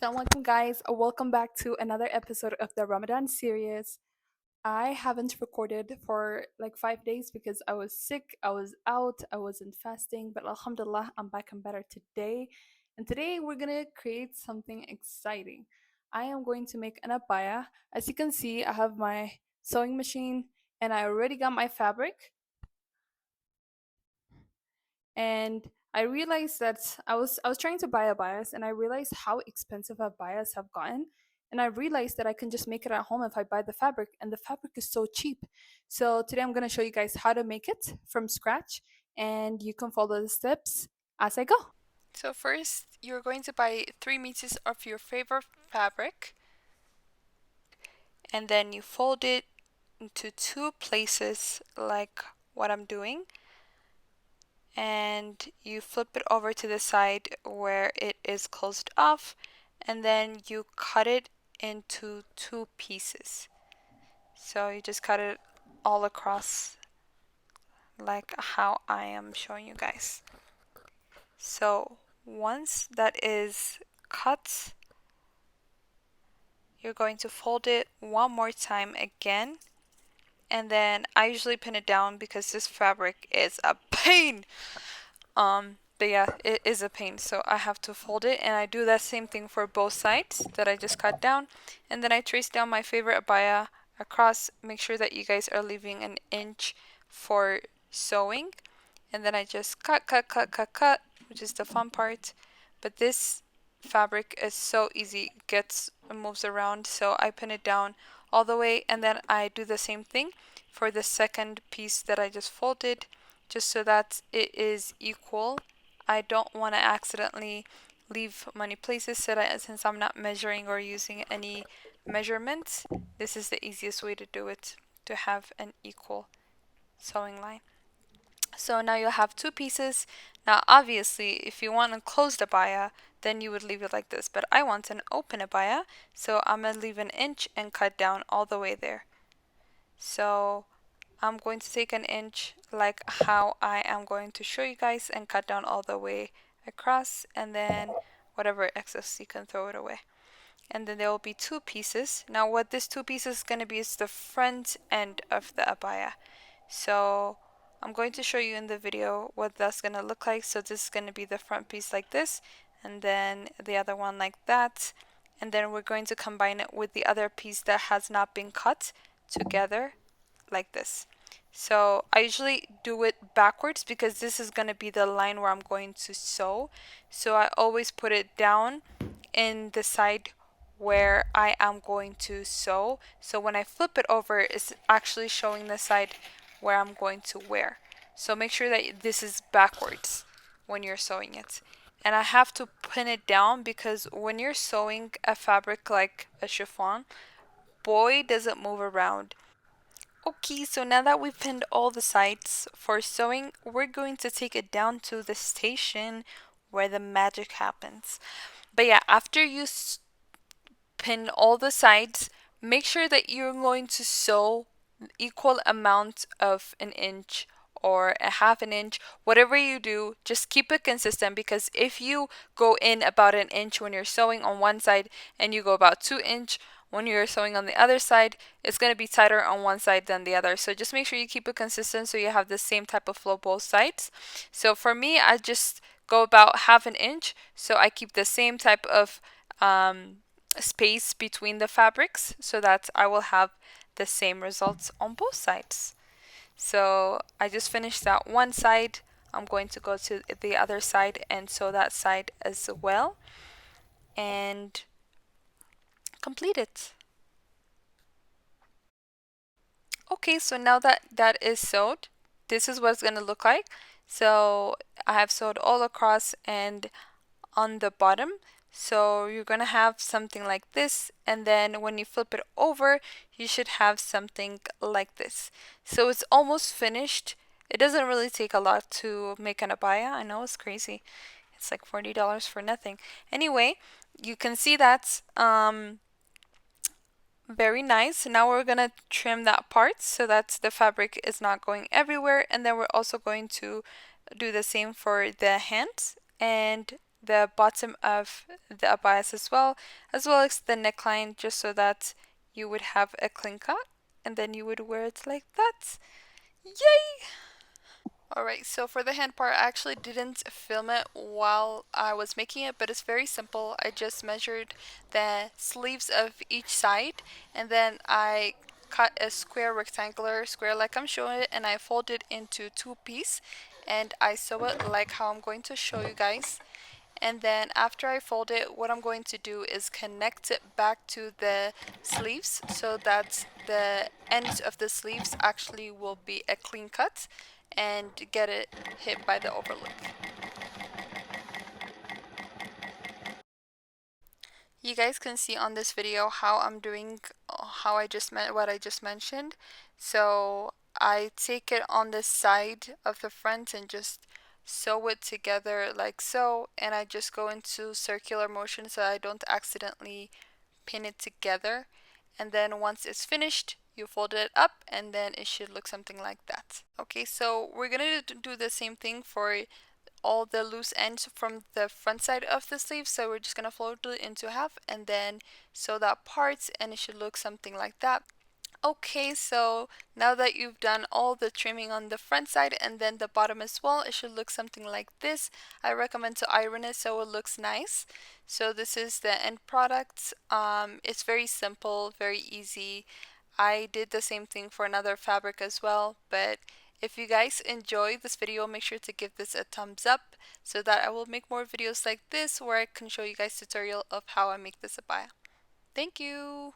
Assalamu alaikum, guys. Welcome back to another episode of the Ramadan series. I haven't recorded for like 5 days because I was sick, I was out, I wasn't fasting, but Alhamdulillah, I'm back and better today. And today we're gonna create something exciting. I am going to make an abaya. As you can see, I have my sewing machine and I already got my fabric. And I realized that I was trying to buy abayas, and I realized how expensive abayas have gotten. And I realized that I can just make it at home if I buy the fabric, and the fabric is so cheap. So today I'm gonna show you guys how to make it from scratch, and you can follow the steps as I go. So first, you're going to buy 3 meters of your favorite fabric, and then you fold it into two places like what I'm doing, and you flip it over to the side where it is closed off, and then you cut it into two pieces. So you just cut it all across like how I am showing you guys. So once that is cut, you're going to fold it one more time again, and then I usually pin it down because this fabric is a pain. But yeah, it is a pain, so I have to fold it, and I do that same thing for both sides that I just cut down, and then I trace down my favorite abaya across. Make sure that you guys are leaving an inch for sewing, and then I just cut, which is the fun part. But this fabric is so easy, gets moves around, so I pin it down all the way, and then I do the same thing for the second piece that I just folded, just so that it is equal. I don't want to accidentally leave many places, so that since I'm not measuring or using any measurements, this is the easiest way to do it, to have an equal sewing line. So now you'll have two pieces. Now obviously if you want a closed abaya, then you would leave it like this, but I want an open abaya, so I'm going to leave an inch and cut down all the way there. So I'm going to take an inch like how I am going to show you guys and cut down all the way across, and then whatever excess you can throw it away. And then there will be two pieces. Now what this two pieces is going to be is the front end of the abaya. So I'm going to show you in the video what that's going to look like. So this is going to be the front piece like this, and then the other one like that. And then we're going to combine it with the other piece that has not been cut together like this. So I usually do it backwards because this is going to be the line where I'm going to sew. So I always put it down in the side where I am going to sew. So when I flip it over, it's actually showing the side where I'm going to wear. So make sure that this is backwards when you're sewing it. And I have to pin it down because when you're sewing a fabric like a chiffon, boy, does it move around. Okay, so now that we've pinned all the sides for sewing, we're going to take it down to the station where the magic happens. But yeah, after you pin all the sides, make sure that you're going to sew equal amount of an inch or a half an inch. Whatever you do, just keep it consistent, because if you go in about an inch when you're sewing on one side and you go about 2 inch when you're sewing on the other side, it's going to be tighter on one side than the other. So just make sure you keep it consistent so you have the same type of flow both sides. So for me, I just go about half an inch, so I keep the same type of space between the fabrics so that I will have the same results on both sides. So I just finished that one side. I'm going to go to the other side and sew that side as well and complete it. Okay, so now that that is sewed, this is what it's going to look like. So I have sewed all across and on the bottom. So you're going to have something like this, and then when you flip it over, you should have something like this. So it's almost finished. It doesn't really take a lot to make an abaya. I know it's crazy. It's like $40 for nothing. Anyway, you can see that's very nice. Now we're gonna trim that part so that the fabric is not going everywhere, and then we're also going to do the same for the hands, and the bottom of the abayas as well as the neckline, just so that you would have a clean cut and then you would wear it like that. Yay! Alright, so for the hand part, I actually didn't film it while I was making it, but it's very simple. I just measured the sleeves of each side, and then I cut a square, rectangular square like I'm showing it, and I fold it into two pieces, and I sew it like how I'm going to show you guys. And then after I fold it, what I'm going to do is connect it back to the sleeves so that the ends of the sleeves actually will be a clean cut and get it hit by the overlook. You guys can see on this video how I'm doing, how I just meant what I just mentioned. So I take it on the side of the front and just sew it together like so, and I just go into circular motion so I don't accidentally pin it together. And then once it's finished, you fold it up and then it should look something like that. Okay, so we're gonna do the same thing for all the loose ends from the front side of the sleeve. So we're just gonna fold it into half and then sew that part, and it should look something like that. Okay, so now that you've done all the trimming on the front side and then the bottom as well, it should look something like this. I recommend to iron it so it looks nice. So this is the end product. It's very simple, very easy. I did the same thing for another fabric as well, but if you guys enjoy this video, make sure to give this a thumbs up so that I will make more videos like this where I can show you guys tutorial of how I make this abaya. Thank you!